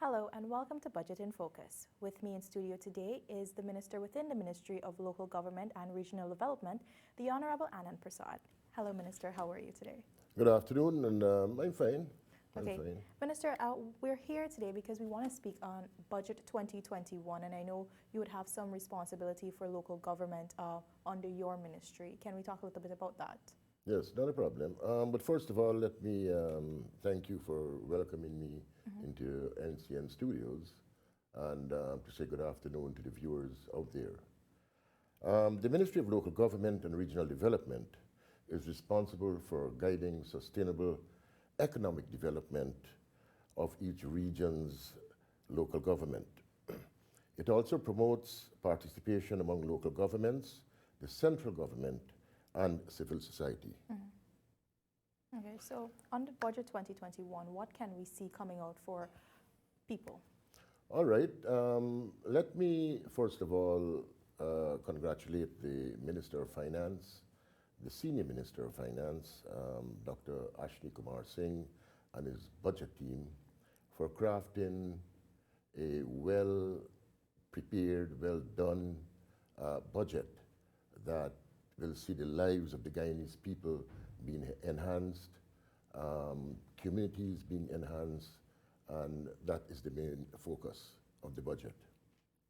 Hello and welcome to Budget in Focus. With me in studio today is the Minister within the Ministry of Local Government and Regional Development, the Honorable Anand Persaud. Hello Minister, how are you today? Good afternoon, and I'm fine. Okay, Minister, we're here today because we want to speak on Budget 2021, and I know you would have some responsibility for local government under your ministry. Can we talk a little bit about that? Yes, not a problem. But first of all, let me thank you for welcoming me into NCN Studios and to say good afternoon to the viewers out there. The Ministry of Local Government and Regional Development is responsible for guiding sustainable economic development of each region's local government. It also promotes participation among local governments, the central government, and civil society. Okay, so under Budget 2021, what can we see coming out for people? All right, let me first of all congratulate the Minister of Finance, the Senior Minister of Finance, Dr. Ashni Kumar Singh, and his budget team for crafting a well-prepared, well-done budget that will see the lives of the Guyanese people being enhanced, communities being enhanced, and that is the main focus of the budget.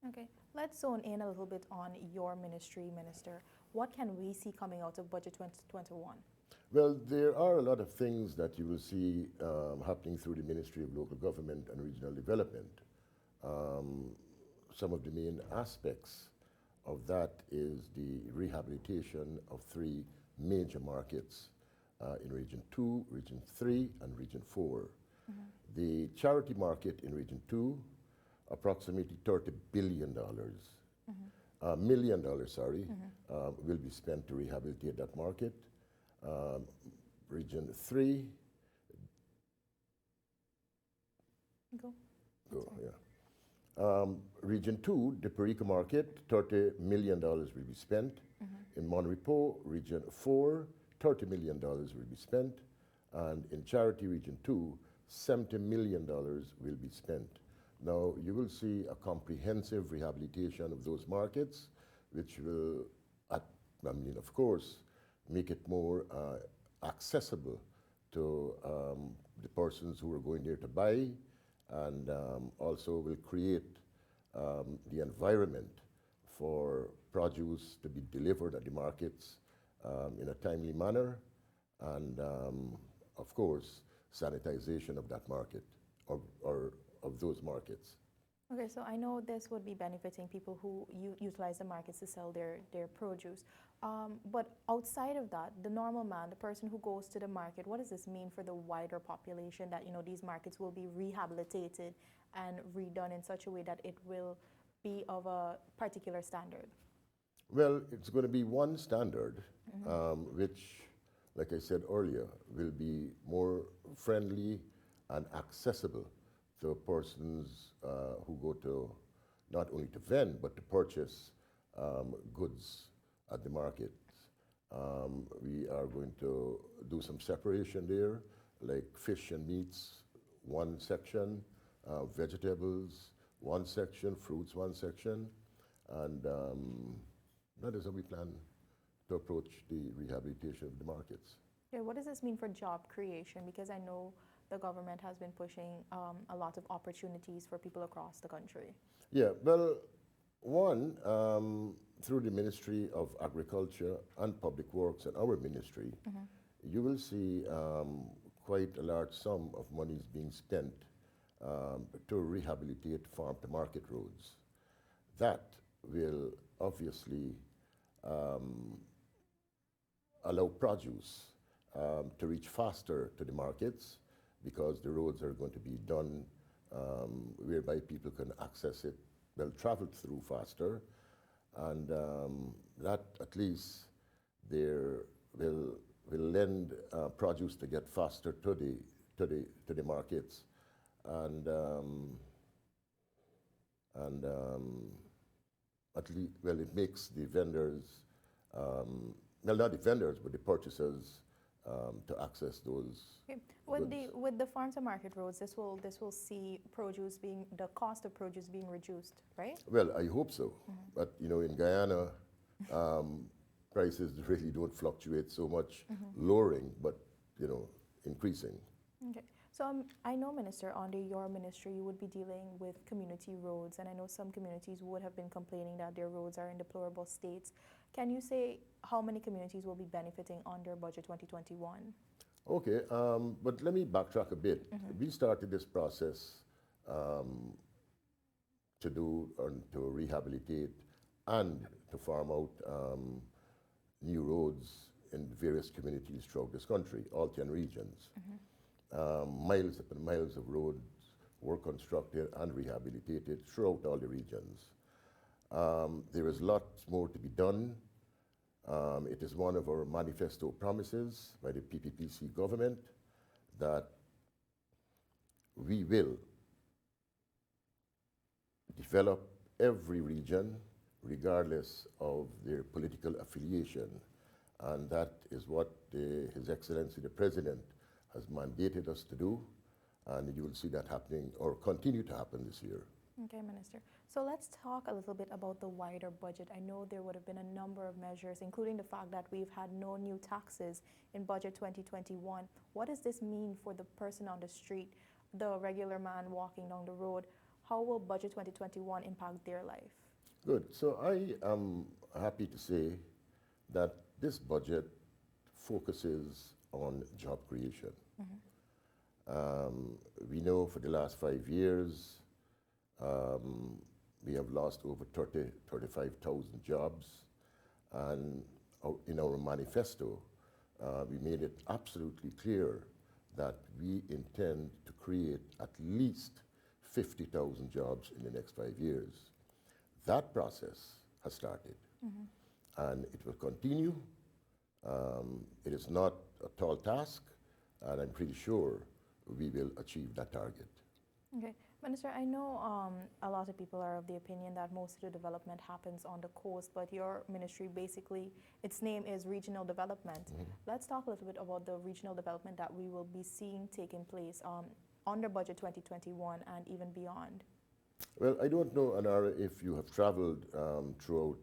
Okay, let's zone in a little bit on your ministry, Minister. What can we see coming out of Budget 2021? Well, there are a lot of things that you will see happening through the Ministry of Local Government and Regional Development. Some of the main aspects of that is the rehabilitation of 3 major markets in Region 2, Region 3, and Region 4. The charity market in Region 2, approximately $30 billion, million dollars, sorry, will be spent to rehabilitate that market. Region 3, Region 2, the Perica market, $30 million will be spent. In Monrepo, Region 4, $30 million will be spent. And in Charity Region 2, $70 million will be spent. Now, you will see a comprehensive rehabilitation of those markets, which will, of course, make it more accessible to the persons who are going there to buy, and also will create the environment for produce to be delivered at the markets in a timely manner, and of course, sanitization of that market or of those markets. Okay, so I know this would be benefiting people who utilize the markets to sell their produce. But outside of that, the normal man, the person who goes to the market, what does this mean for the wider population that, these markets will be rehabilitated and redone in such a way that it will be of a particular standard? Well, it's going to be one standard, which, like I said earlier, will be more friendly and accessible to persons who go to not only to vend, but to purchase goods at the market. We are going to do some separation there, like fish and meats, one section, vegetables, one section, fruits, one section, and that is how we plan to approach the rehabilitation of the markets. Yeah, what does this mean for job creation? Because I know the government has been pushing a lot of opportunities for people across the country. Yeah, well, one, through the Ministry of Agriculture and Public Works and our ministry, you will see quite a large sum of monies being spent to rehabilitate farm-to-market roads. That will obviously allow produce to reach faster to the markets, because the roads are going to be done whereby people can access it, well, travel through faster, and that at least there will lend produce to get faster to the markets, and at least, well, it makes the vendors, well, not the vendors, but the purchasers to access those Okay. goods. With the farm to market roads, this will see the cost of produce being reduced, right? Well, I hope so. But in Guyana, prices really don't fluctuate so much, lowering, but increasing. Okay. So I know, Minister, under your ministry, you would be dealing with community roads, and I know some communities would have been complaining that their roads are in deplorable states. Can you say how many communities will be benefiting under Budget 2021? Okay, but let me backtrack a bit. We started this process to do and to rehabilitate and to farm out new roads in various communities throughout this country, all 10 regions. Miles upon miles of roads were constructed and rehabilitated throughout all the regions. There is lots more to be done. It is one of our manifesto promises by the PPPC government that we will develop every region regardless of their political affiliation. And that is what His Excellency the President has mandated us to do. And you will see that happening or continue to happen this year. Okay, Minister. So let's talk a little bit about the wider budget. I know there would have been a number of measures, including the fact that we've had no new taxes in Budget 2021. What does this mean for the person on the street, the regular man walking down the road? How will Budget 2021 impact their life? Good. So I am happy to say that this budget focuses on job creation. We know for the last 5 years, we have lost over 35,000 jobs. And in our manifesto, we made it absolutely clear that we intend to create at least 50,000 jobs in the next 5 years. That process has started, and it will continue. It is not a tall task, and I'm pretty sure we will achieve that target. Okay. Minister, I know a lot of people are of the opinion that most of the development happens on the coast, but your ministry basically, its name is regional development. Let's talk a little bit about the regional development that we will be seeing taking place under Budget 2021 and even beyond. Well, I don't know, Anara, if you have traveled throughout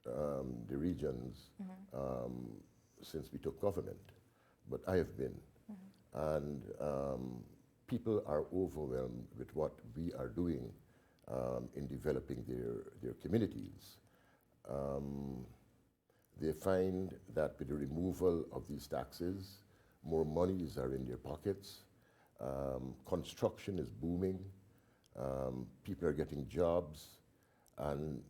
the regions since we took government, but I have been. And people are overwhelmed with what we are doing in developing their communities. They find that with the removal of these taxes, more monies are in their pockets. Construction is booming. People are getting jobs, and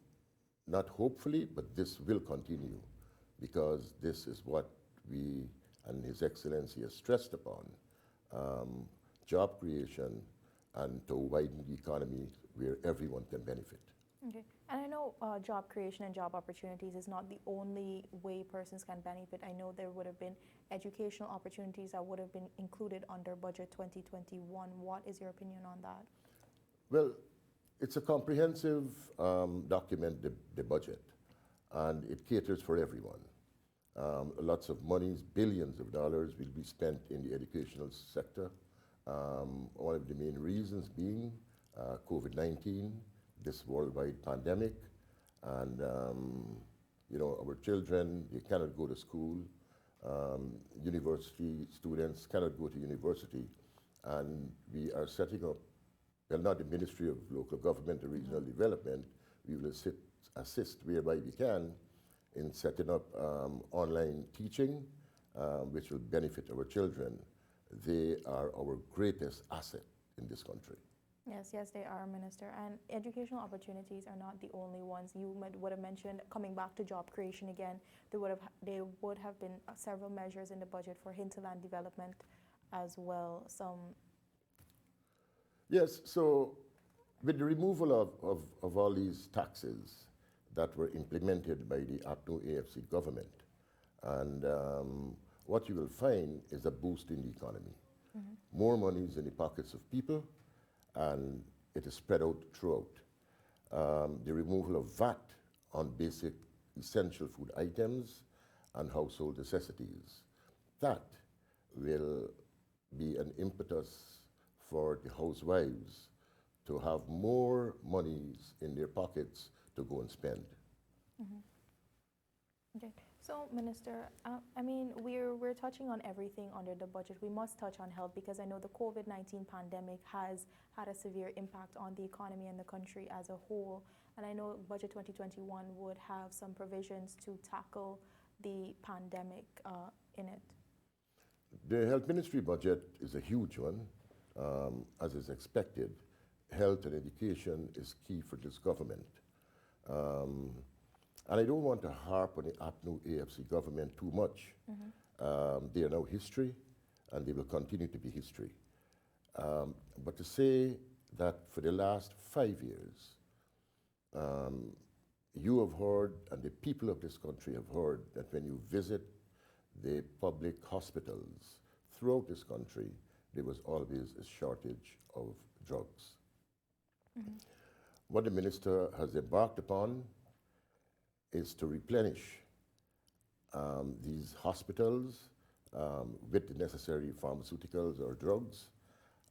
not hopefully, but this will continue, because this is what we and His Excellency has stressed upon, job creation and to widen the economy where everyone can benefit. Okay. And I know job creation and job opportunities is not the only way persons can benefit. I know there would have been educational opportunities that would have been included under Budget 2021. What is your opinion on that? Well, it's a comprehensive document, the budget, and it caters for everyone. Lots of monies, billions of dollars will be spent in the educational sector. One of the main reasons being COVID-19, this worldwide pandemic, and our children, they cannot go to school. University students cannot go to university, and we are setting up, well, not the Ministry of Local Government and Regional Development, we will assist whereby we can in setting up online teaching, which will benefit our children. They are our greatest asset in this country. Yes, they are, Minister. And educational opportunities are not the only ones. You would have mentioned, coming back to job creation again, there would have been several measures in the budget for hinterland development as well. Yes, so with the removal of all these taxes that were implemented by the APNU AFC government, and what you will find is a boost in the economy. More money is in the pockets of people, and it is spread out throughout. The removal of VAT on basic essential food items and household necessities. that will be an impetus for the housewives to have more monies in their pockets to go and spend. Okay. So, Minister, I mean, we're touching on everything under the budget. We must touch on health because I know the COVID-19 pandemic has had a severe impact on the economy and the country as a whole. And I know Budget 2021 would have some provisions to tackle the pandemic in it. The Health Ministry budget is a huge one, as is expected. Health and education is key for this government. And I don't want to harp on the APNU AFC government too much. They are now history, and they will continue to be history. But to say that for the last 5 years, you have heard, and the people of this country have heard, that when you visit the public hospitals throughout this country, there was always a shortage of drugs. What the minister has embarked upon is to replenish these hospitals with the necessary pharmaceuticals or drugs,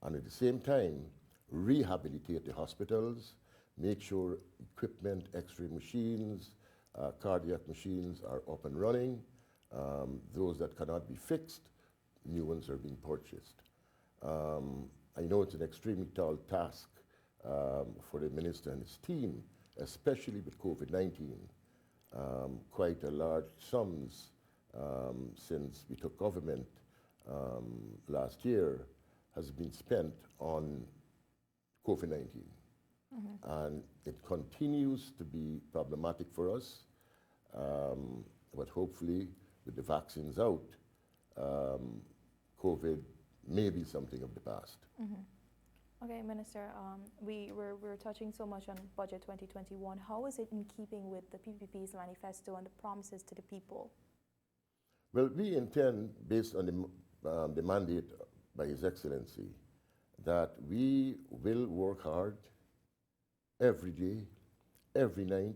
and at the same time rehabilitate the hospitals, make sure equipment, x-ray machines, cardiac machines are up and running. Those that cannot be fixed, new ones are being purchased. I know it's an extremely tall task for the minister and his team, especially with COVID-19. Quite a large sums since we took government last year has been spent on COVID-19. And it continues to be problematic for us, but hopefully with the vaccines out, COVID may be something of the past. Okay, Minister, we're touching so much on Budget 2021. How is it in keeping with the PPP's manifesto and the promises to the people? Well, we intend, based on the mandate by His Excellency, that we will work hard every day, every night,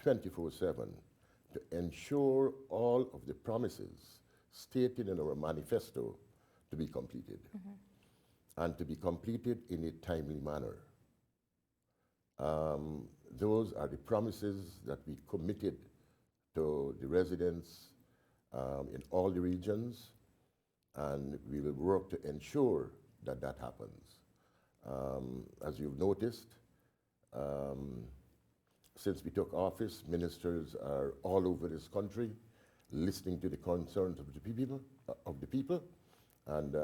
24/7, to ensure all of the promises stated in our manifesto to be completed. And to be completed in a timely manner. Those are the promises that we committed to the residents in all the regions, and we will work to ensure that that happens. As you've noticed, since we took office, ministers are all over this country listening to the concerns of the people, and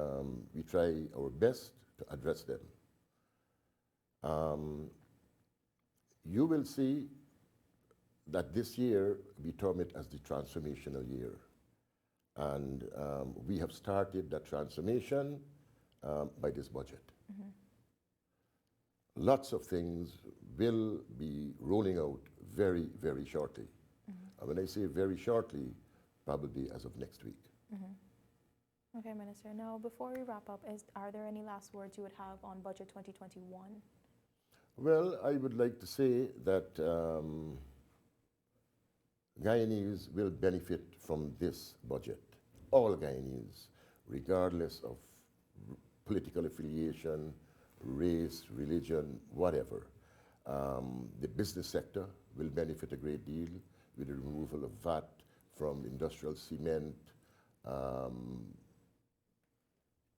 we try our best to address them. You will see that this year we term it as the transformational year. And we have started that transformation by this budget. Lots of things will be rolling out very, very shortly. And when I say very shortly, probably as of next week. Okay, Minister. Now, before we wrap up, are there any last words you would have on Budget 2021? Well, I would like to say that Guyanese will benefit from this budget. All Guyanese, regardless of political affiliation, race, religion, whatever. The business sector will benefit a great deal with the removal of VAT from industrial cement,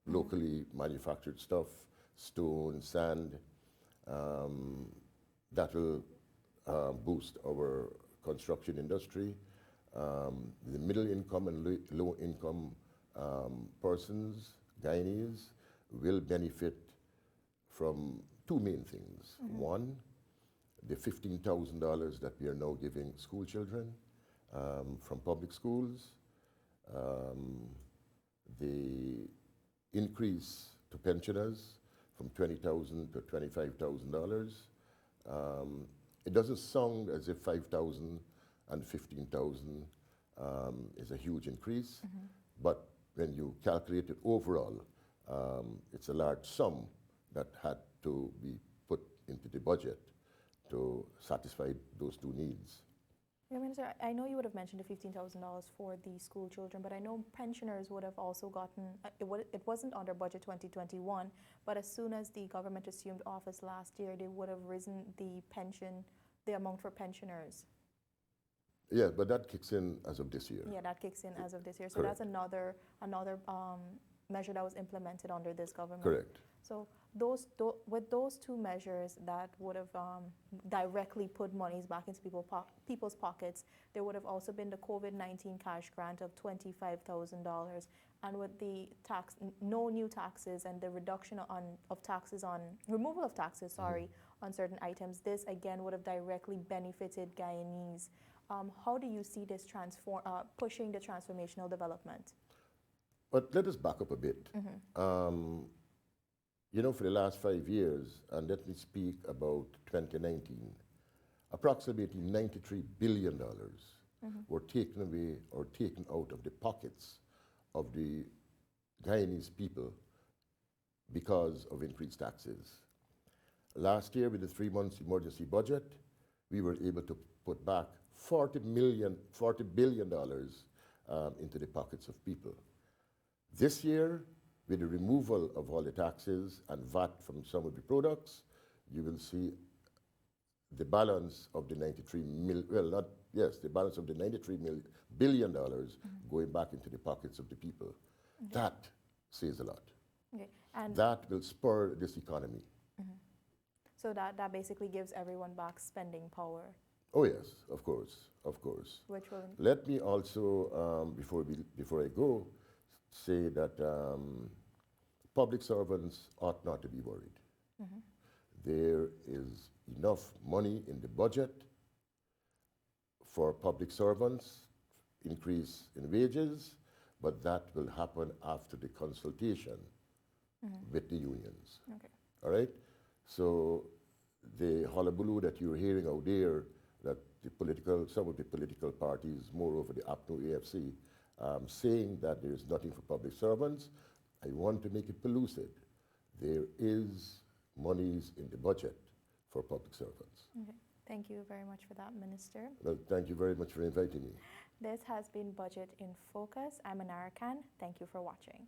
locally manufactured stuff, stone, sand. That will boost our construction industry. The middle income and low income persons, Guyanese, will benefit from two main things. One, the $15,000 that we are now giving school children from public schools. The increase to pensioners from $20,000 to $25,000. It doesn't sound as if 5,000 and 15,000 is a huge increase, but when you calculate it overall, it's a large sum that had to be put into the budget to satisfy those two needs. Yeah, Minister, I know you would have mentioned the $15,000 for the school children, but I know pensioners would have also gotten, it wasn't under budget 2021, but as soon as the government assumed office last year, they would have risen the amount for pensioners. Yeah, but that kicks in as of this year. Yeah, that kicks in as of this year. So Correct. that's another measure that was implemented under this government. Correct. So with those two measures that would have directly put monies back into people's pockets, there would have also been the COVID-19 cash grant of $25,000, and with the no new taxes and the reduction removal of taxes, on certain items, this again would have directly benefited Guyanese. How do you see this pushing the transformational development? But let us back up a bit. For the last 5 years, and let me speak about 2019, approximately $93 billion were taken away or taken out of the pockets of the Guyanese people because of increased taxes. Last year, with the 3 months emergency budget, we were able to put back $40 billion into the pockets of people. This year, with the removal of all the taxes and VAT from some of the products, you will see the balance of the the balance of the $93 billion going back into the pockets of the people. Okay. That says a lot. Okay. And that will spur this economy. So that basically gives everyone back spending power. Oh yes, of course, of course. Which will. Let me also, before I go, say that public servants ought not to be worried. There is enough money in the budget for public servants, increase in wages, but that will happen after the consultation with the unions. Okay. All right? So the hullabaloo that you're hearing out there, that some of the political parties, moreover the APNO AFC, saying that there is nothing for public servants, I want to make it pellucid. There is monies in the budget for public servants. Okay. Thank you very much for that, Minister. Well, thank you very much for inviting me. This has been Budget in Focus. I'm Anara Khan. Thank you for watching.